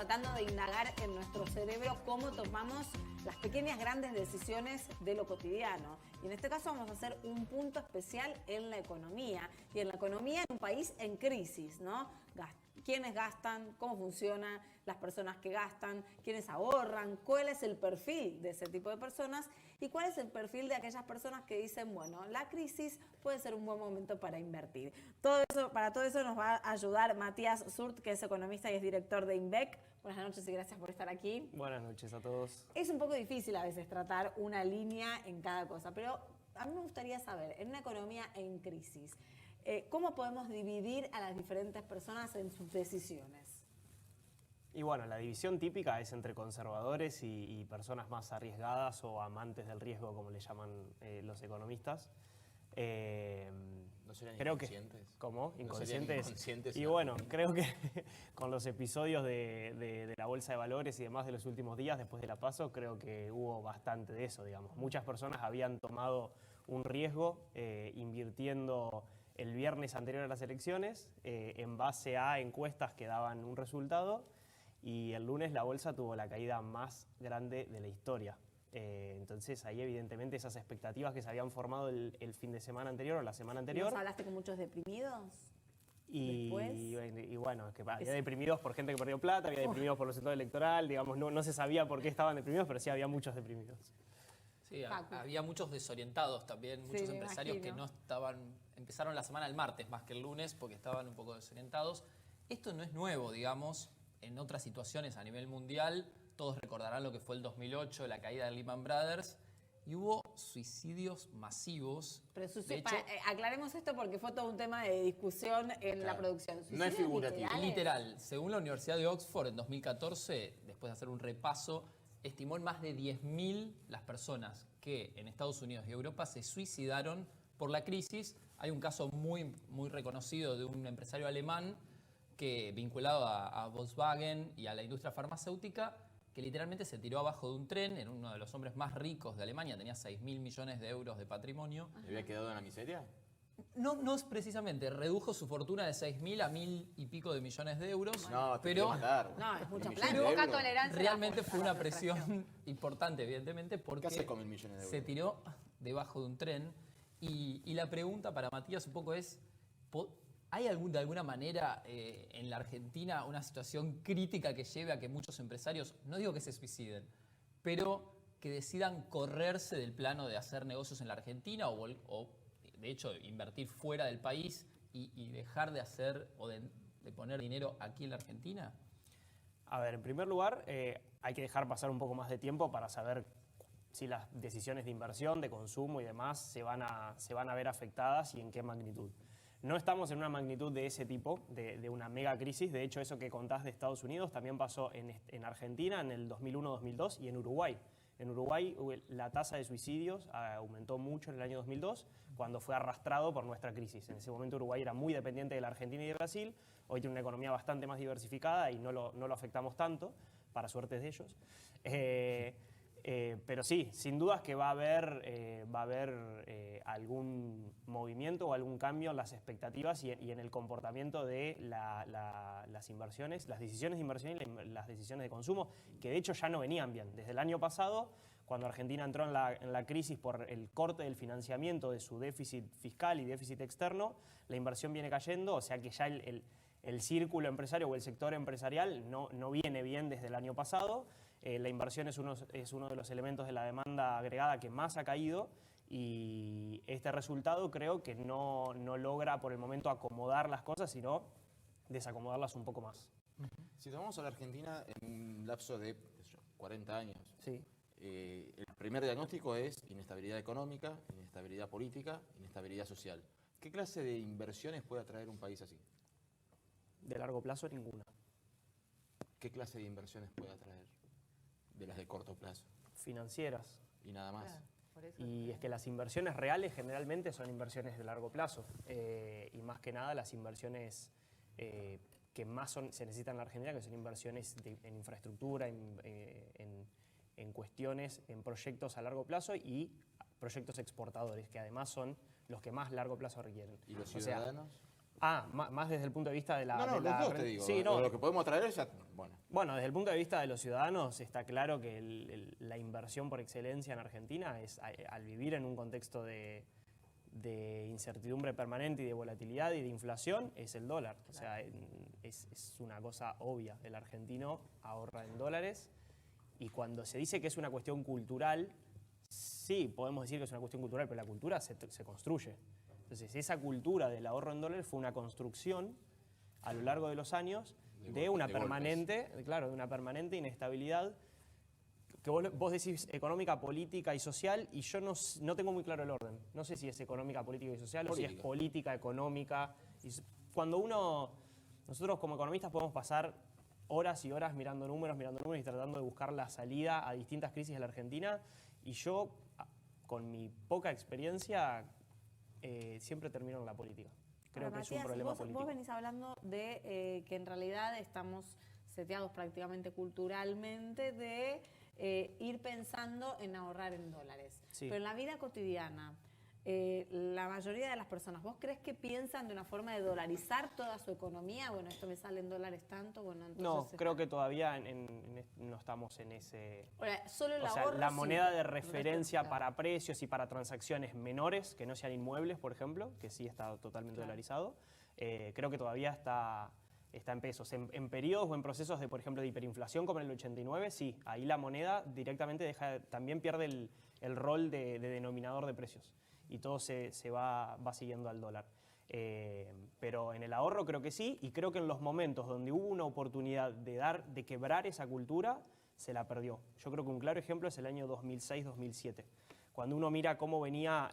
tratando de indagar en nuestro cerebro cómo tomamos las pequeñas grandes decisiones de lo cotidiano. Y en este caso vamos a hacer un punto especial en la economía. Y en la economía en un país en crisis, ¿no? ¿Quiénes gastan? ¿Cómo funciona? Las personas que gastan, ¿quiénes ahorran? ¿Cuál es el perfil de ese tipo de personas? ¿Y cuál es el perfil de aquellas personas que dicen, bueno, la crisis puede ser un buen momento para invertir? Para todo eso nos va a ayudar Matías Zurt, que es economista y es director de INVEC. Buenas noches y gracias por estar aquí. Buenas noches a todos. Es un poco difícil a veces tratar una línea en cada cosa, pero a mí me gustaría saber, en una economía en crisis, ¿cómo podemos dividir a las diferentes personas en sus decisiones? Y bueno, la división típica es entre conservadores y personas más arriesgadas o amantes del riesgo, como le llaman los economistas. ¿No serían creo inconscientes? ¿Cómo? ¿No serían inconscientes? Y bueno, creo que con los episodios de la bolsa de valores y demás de los últimos días, después de la PASO, creo que hubo bastante de eso, digamos. Muchas personas habían tomado un riesgo invirtiendo el viernes anterior a las elecciones en base a encuestas que daban un resultado, y el lunes la bolsa tuvo la caída más grande de la historia. Entonces ahí evidentemente esas expectativas que se habían formado el fin de semana anterior o la semana anterior. ¿Nos hablaste con muchos deprimidos? Y bueno, es que había deprimidos por gente que perdió plata, había deprimidos por el resultado electoral, digamos, no se sabía por qué estaban deprimidos, pero sí había muchos deprimidos. Sí, había muchos desorientados también, muchos empresarios que no estaban, empezaron la semana el martes más que el lunes porque estaban un poco desorientados. Esto no es nuevo, digamos, en otras situaciones a nivel mundial. Todos recordarán lo que fue el 2008, la caída de Lehman Brothers, y hubo suicidios masivos. Pero aclaremos esto porque fue todo un tema de discusión en la producción. No es figurativo. Literal, según la Universidad de Oxford en 2014, después de hacer un repaso, estimó en más de 10.000 las personas que en Estados Unidos y Europa se suicidaron por la crisis. Hay un caso muy reconocido de un empresario alemán que vinculado a Volkswagen y a la industria farmacéutica, que literalmente se tiró abajo de un tren, en uno de los hombres más ricos de Alemania, tenía 6.000 millones de euros de patrimonio. ¿Le había quedado en la miseria? No es precisamente, redujo su fortuna de 6.000 a 1.000 y pico de millones de euros, No, pero matar. No, es mucha plata. plata. Poca tolerancia. Realmente fue una presión importante, evidentemente, porque ¿Qué hace con 1.000 millones de euros? se tiró debajo de un tren. Y la pregunta para Matías un poco es, ¿hay de alguna manera en la Argentina una situación crítica que lleve a que muchos empresarios, no digo que se suiciden, pero que decidan correrse del plano de hacer negocios en la Argentina o de hecho invertir fuera del país y dejar de hacer o de poner dinero aquí en la Argentina? A ver, en primer lugar, hay que dejar pasar un poco más de tiempo para saber si las decisiones de inversión, de consumo y demás se van a ver afectadas y en qué magnitud. No estamos en una magnitud de ese tipo, de una mega crisis. De hecho, eso que contás de Estados Unidos también pasó en Argentina en el 2001-2002 y en Uruguay. En Uruguay la tasa de suicidios aumentó mucho en el año 2002 cuando fue arrastrado por nuestra crisis. En ese momento Uruguay era muy dependiente de la Argentina y de Brasil. Hoy tiene una economía bastante más diversificada y no lo afectamos tanto, para suerte de ellos. Pero sí, sin dudas que va a haber algún movimiento o algún cambio en las expectativas y en el comportamiento de las inversiones, las decisiones de inversión y las decisiones de consumo, que de hecho ya no venían bien. Desde el año pasado, cuando Argentina entró en la crisis por el corte del financiamiento de su déficit fiscal y déficit externo, la inversión viene cayendo, o sea que ya el círculo empresario o el sector empresarial no viene bien desde el año pasado. La inversión es uno de los elementos de la demanda agregada que más ha caído y este resultado creo que no logra por el momento acomodar las cosas, sino desacomodarlas un poco más. Si tomamos a la Argentina en un lapso de 40 años, Sí. El primer diagnóstico es inestabilidad económica, inestabilidad política, inestabilidad social. ¿Qué clase de inversiones puede atraer un país así? De largo plazo, ninguna. ¿Qué clase de inversiones puede atraer? De las de corto plazo. Financieras. Y nada más. Claro, por eso. Y es que las inversiones reales generalmente son inversiones de largo plazo. Y más que nada las inversiones que más se necesitan en la Argentina, que son inversiones en infraestructura, en cuestiones, en proyectos a largo plazo y proyectos exportadores, que además son los que más largo plazo requieren. ¿Y los ciudadanos? Más desde el punto de vista de la... No, de la los dos red- te digo. Sí, no, Lo que podemos traer ya, bueno. Bueno, desde el punto de vista de los ciudadanos está claro que la inversión por excelencia en Argentina es, al vivir en un contexto de incertidumbre permanente y de volatilidad y de inflación, es el dólar. O sea, es una cosa obvia. El argentino ahorra en dólares y cuando se dice que es una cuestión cultural, sí, podemos decir que es una cuestión cultural, pero la cultura se construye. Entonces, esa cultura del ahorro en dólares fue una construcción a lo largo de los años de una permanente, claro, de una permanente inestabilidad que vos decís económica, política y social, y yo no tengo muy claro el orden. No sé si es económica, política y social, o si es política, económica. Cuando nosotros como economistas podemos pasar horas y horas mirando números y tratando de buscar la salida a distintas crisis de la Argentina, y yo, con mi poca experiencia, siempre termino en la política. Creo que es un problema político. Vos venís hablando de que en realidad estamos seteados prácticamente culturalmente de ir pensando en ahorrar en dólares. Sí. Pero en la vida cotidiana, la mayoría de las personas, ¿vos crees que piensan de una forma de dolarizar toda su economía? Bueno, esto me sale en dólares tanto, bueno, entonces... No, creo que todavía no estamos en ese... Ahora, solo el O sea, ahorro, la sí. moneda de referencia Claro. para precios y para transacciones menores, que no sean inmuebles, por ejemplo, que sí está totalmente dolarizado, creo que todavía está en pesos. En periodos o en procesos de, por ejemplo, de hiperinflación como en el 89, sí, ahí la moneda directamente también pierde el rol de denominador de precios y todo se va siguiendo al dólar. Pero en el ahorro creo que sí, y creo que en los momentos donde hubo una oportunidad de quebrar esa cultura, se la perdió. Yo creo que un claro ejemplo es el año 2006-2007, cuando uno mira cómo venía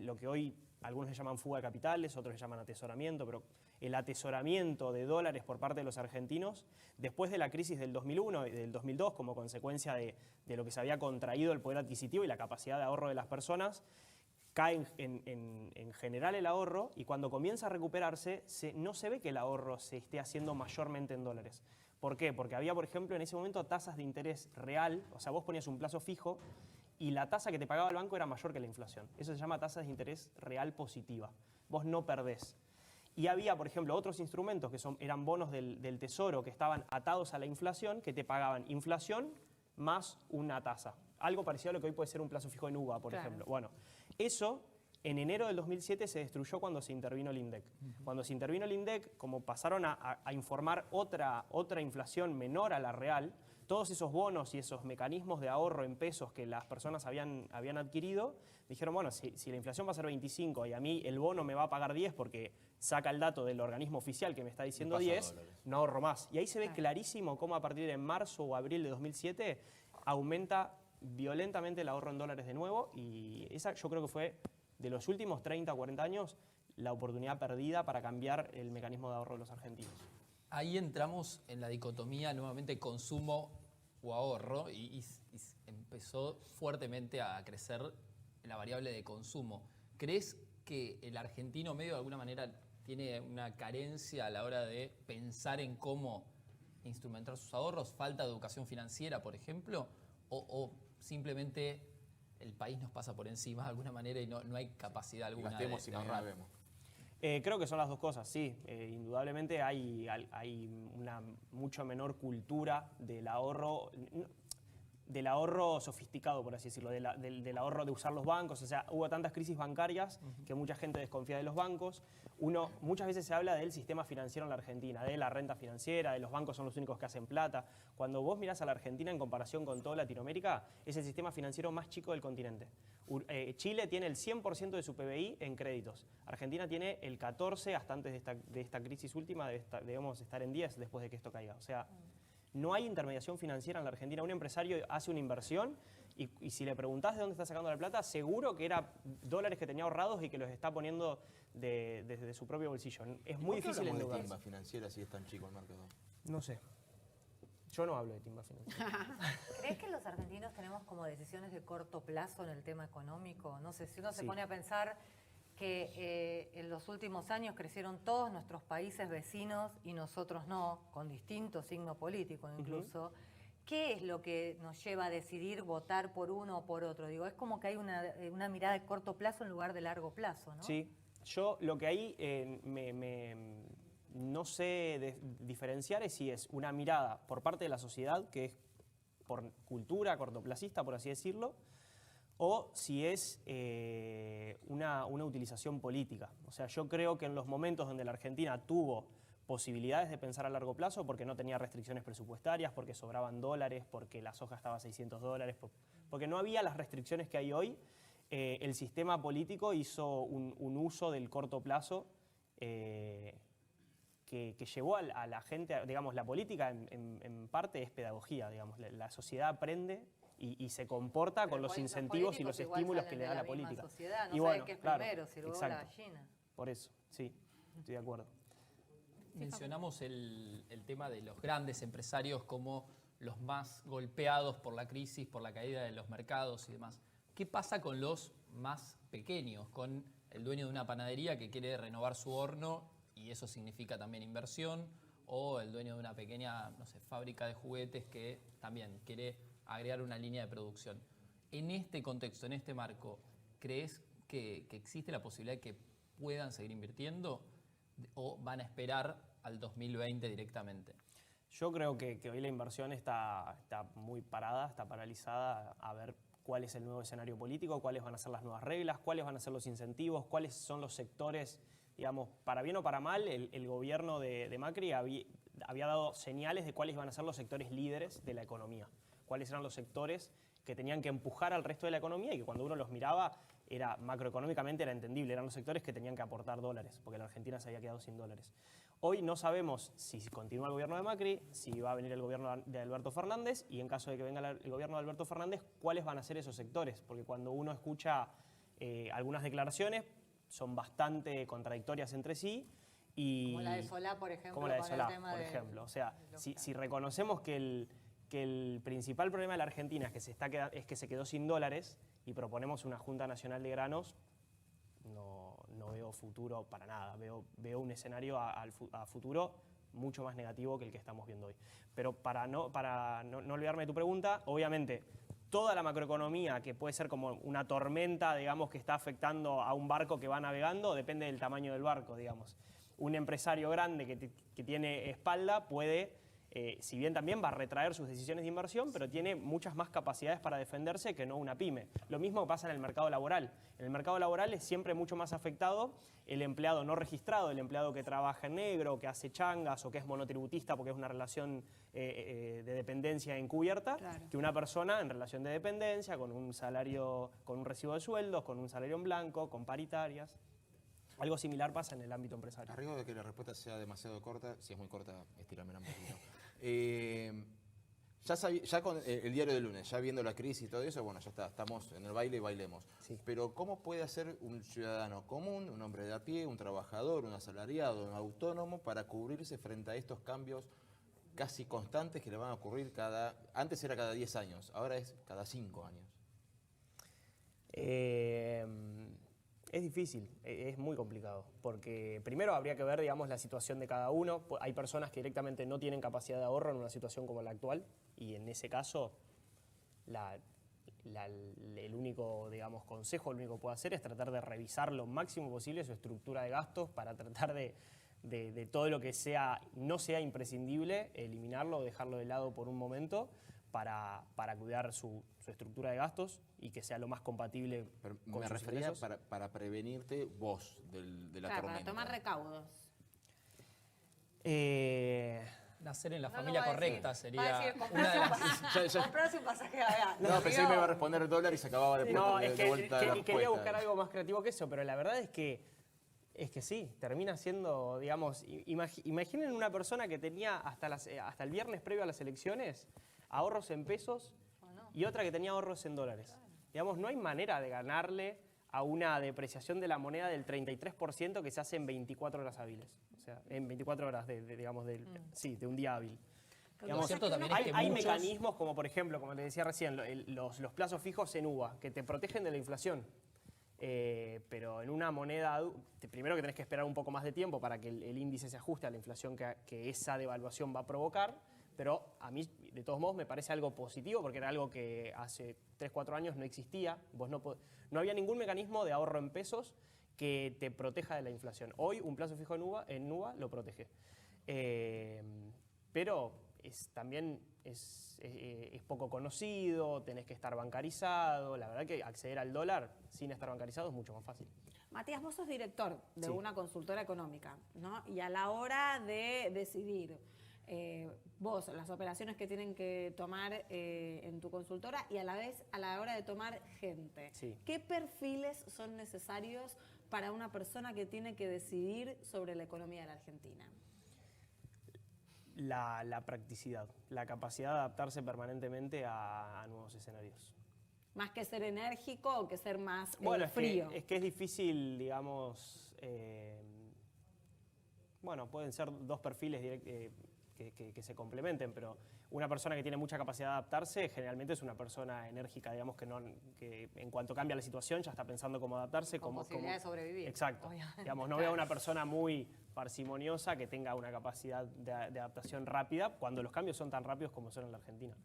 lo que hoy algunos le llaman fuga de capitales, otros le llaman atesoramiento, pero el atesoramiento de dólares por parte de los argentinos, después de la crisis del 2001 y del 2002, como consecuencia de lo que se había contraído el poder adquisitivo y la capacidad de ahorro de las personas, cae en general el ahorro, y cuando comienza a recuperarse, no se ve que el ahorro se esté haciendo mayormente en dólares. ¿Por qué? Porque había, por ejemplo, en ese momento tasas de interés real, o sea, vos ponías un plazo fijo y la tasa que te pagaba el banco era mayor que la inflación. Eso se llama tasa de interés real positiva. Vos no perdés. Y había, por ejemplo, otros instrumentos que eran bonos del Tesoro que estaban atados a la inflación, que te pagaban inflación más una tasa. Algo parecido a lo que hoy puede ser un plazo fijo en UVA, por ejemplo. Bueno, eso en enero del 2007 se destruyó cuando se intervino el INDEC. Cuando se intervino el INDEC, como pasaron a informar otra inflación menor a la real, todos esos bonos y esos mecanismos de ahorro en pesos que las personas habían adquirido, dijeron, bueno, si la inflación va a ser 25 y a mí el bono me va a pagar 10 porque saca el dato del organismo oficial que me está diciendo 10, no ahorro más. Y ahí se ve clarísimo cómo a partir de marzo o abril de 2007 aumenta violentamente el ahorro en dólares de nuevo, y esa yo creo que fue, de los últimos 30 o 40 años, la oportunidad perdida para cambiar el mecanismo de ahorro de los argentinos. Ahí entramos en la dicotomía nuevamente consumo o ahorro y empezó fuertemente a crecer la variable de consumo. ¿Crees que el argentino medio de alguna manera tiene una carencia a la hora de pensar en cómo instrumentar sus ahorros? ¿Falta de educación financiera, por ejemplo? ¿O simplemente el país nos pasa por encima de alguna manera y no hay capacidad alguna de ahorrar? Creo que son las dos cosas, sí. Indudablemente hay una mucho menor cultura del ahorro sofisticado, por así decirlo, del ahorro de usar los bancos. O sea, hubo tantas crisis bancarias que mucha gente desconfía de los bancos. Muchas veces se habla del sistema financiero en la Argentina, de la renta financiera, de los bancos son los únicos que hacen plata. Cuando vos mirás a la Argentina en comparación con toda Latinoamérica, es el sistema financiero más chico del continente. Chile tiene el 100% de su PBI en créditos. Argentina tiene el 14% hasta antes de esta crisis última, debemos estar en 10 después de que esto caiga. O sea, no hay intermediación financiera en la Argentina. Un empresario hace una inversión y si le preguntás de dónde está sacando la plata, seguro que era dólares que tenía ahorrados y que los está poniendo desde su propio bolsillo. Es muy difícil endeudarse. ¿Por qué hablamos de timba financiera si es tan chico el mercado? No sé. Yo no hablo de timba financiera. ¿Crees que los argentinos tenemos como decisiones de corto plazo en el tema económico? No sé, si uno se Sí. pone a pensar que en los últimos años crecieron todos nuestros países vecinos y nosotros no, con distinto signo político incluso. ¿Qué es lo que nos lleva a decidir votar por uno o por otro? Digo, es como que hay una mirada de corto plazo en lugar de largo plazo, ¿no? Sí, Yo lo que ahí no sé diferenciar es si es una mirada por parte de la sociedad, que es por cultura cortoplacista, por así decirlo, o si es una utilización política. O sea, yo creo que en los momentos donde la Argentina tuvo posibilidades de pensar a largo plazo, porque no tenía restricciones presupuestarias, porque sobraban dólares, porque la soja estaba a $600, porque no había las restricciones que hay hoy, el sistema político hizo un uso del corto plazo que llevó a la gente, digamos, la política en parte es pedagogía, digamos, la sociedad aprende y se comporta con los incentivos y los estímulos que le da la política. Sociedad, no y saben bueno, qué es claro, primero, si luego la gallina. Por eso, sí, estoy de acuerdo. Mencionamos el tema de los grandes empresarios como los más golpeados por la crisis, por la caída de los mercados y demás. ¿Qué pasa con los más pequeños, con el dueño de una panadería que quiere renovar su horno y eso significa también inversión, o el dueño de una pequeña, no sé, fábrica de juguetes que también quiere agregar una línea de producción? En este contexto, en este marco, ¿crees que existe la posibilidad de que puedan seguir invirtiendo o van a esperar al 2020 directamente? Yo creo que hoy la inversión está muy parada, está paralizada a ver cuál es el nuevo escenario político, cuáles van a ser las nuevas reglas, cuáles van a ser los incentivos, cuáles son los sectores, digamos, para bien o para mal, el gobierno de Macri había dado señales de cuáles iban a ser los sectores líderes de la economía, cuáles eran los sectores que tenían que empujar al resto de la economía y que cuando uno los miraba, macroeconómicamente era entendible, eran los sectores que tenían que aportar dólares, porque la Argentina se había quedado sin dólares. Hoy no sabemos si continúa el gobierno de Macri, si va a venir el gobierno de Alberto Fernández y en caso de que venga el gobierno de Alberto Fernández, cuáles van a ser esos sectores, porque cuando uno escucha algunas declaraciones son bastante contradictorias entre sí. Como la de Solá, por ejemplo. Como la de Solá, por ejemplo. O sea, si reconocemos que el principal problema de la Argentina es que se quedó sin dólares y proponemos una Junta Nacional de Granos, no veo futuro para nada. Veo un escenario a futuro mucho más negativo que el que estamos viendo hoy. Pero para no olvidarme de tu pregunta, obviamente, toda la macroeconomía, que puede ser como una tormenta, digamos, que está afectando a un barco que va navegando, depende del tamaño del barco, digamos. Un empresario grande que tiene espalda puede, si bien también va a retraer sus decisiones de inversión, pero tiene muchas más capacidades para defenderse que no una pyme. Lo mismo pasa en el mercado laboral. En el mercado laboral es siempre mucho más afectado el empleado no registrado, el empleado que trabaja en negro, que hace changas o que es monotributista porque es una relación de dependencia encubierta, claro, que una persona en relación de dependencia, con un salario, con un recibo de sueldos, con un salario en blanco, con paritarias. Algo similar pasa en el ámbito empresarial. A riesgo de que la respuesta sea demasiado corta, si es muy corta, estirármela un poquito. Ya con el diario del lunes, ya viendo la crisis y todo eso, bueno, ya está, estamos en el baile y bailemos. Sí. Pero ¿cómo puede hacer un ciudadano común, un hombre de a pie, un trabajador, un asalariado, un autónomo, para cubrirse frente a estos cambios casi constantes que le van a ocurrir antes era cada 10 años, ahora es cada 5 años? Es difícil, es muy complicado, porque primero habría que ver, digamos, la situación de cada uno. Hay personas que directamente no tienen capacidad de ahorro en una situación como la actual, y en ese caso el único, digamos, consejo, lo único que puede hacer es tratar de revisar lo máximo posible su estructura de gastos para tratar de todo lo que no sea imprescindible, eliminarlo o dejarlo de lado por un momento para cuidar su estructura de gastos y que sea lo más compatible. Pero con me sus refería ingresos. para prevenirte vos de la tormenta. Para tomar recaudos. Nacer en la familia correcta sería una de las... Comprarse un pasaje a No, pensé que me iba a responder dólar y se acababa de vuelta la respuesta. Quería buscar algo más creativo que eso, pero la verdad es que sí, termina siendo, digamos, imaginen una persona que tenía hasta el viernes previo a las elecciones ahorros en pesos y otra que tenía ahorros en dólares. Claro. Digamos, no hay manera de ganarle a una depreciación de la moneda del 33% que se hace en 24 horas hábiles. O sea, en 24 horas de un día hábil. Digamos, cierto también es que hay mecanismos como, por ejemplo, como les decía recién, los plazos fijos en UVA, que te protegen de la inflación. Pero en una moneda, primero que tenés que esperar un poco más de tiempo para que el índice se ajuste a la inflación que esa devaluación va a provocar. Pero a mí, de todos modos, me parece algo positivo porque era algo que hace 3-4 años no existía. No había ningún mecanismo de ahorro en pesos que te proteja de la inflación. Hoy un plazo fijo en UVA lo protege. Pero también es poco conocido, tenés que estar bancarizado. La verdad que acceder al dólar sin estar bancarizado es mucho más fácil. Matías, vos sos director de Sí. una consultora económica, ¿no? Y a la hora de decidir, vos, las operaciones que tienen que tomar en tu consultora y a la vez a la hora de tomar gente, Sí. ¿qué perfiles son necesarios para una persona que tiene que decidir sobre la economía de la Argentina? La practicidad, la capacidad de adaptarse permanentemente a nuevos escenarios. Más que ser enérgico o que ser más Bueno, frío. es que es difícil, digamos, bueno, pueden ser dos perfiles que se complementen, pero una persona que tiene mucha capacidad de adaptarse generalmente es una persona enérgica, digamos, que en cuanto cambia la situación ya está pensando cómo adaptarse. Con posibilidad de sobrevivir. Exacto. Obviamente. Digamos, no veo a una persona muy parsimoniosa que tenga una capacidad de adaptación rápida cuando los cambios son tan rápidos como son en la Argentina.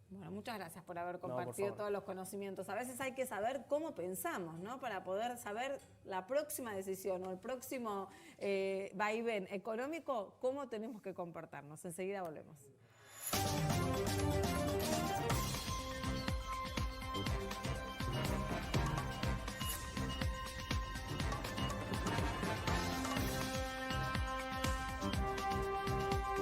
Bueno, muchas gracias por haber por compartido favor. todos los conocimientos. A veces hay que saber cómo pensamos, ¿no? Para poder saber la próxima decisión o el próximo vaivén económico, cómo tenemos que comportarnos. Enseguida volvemos.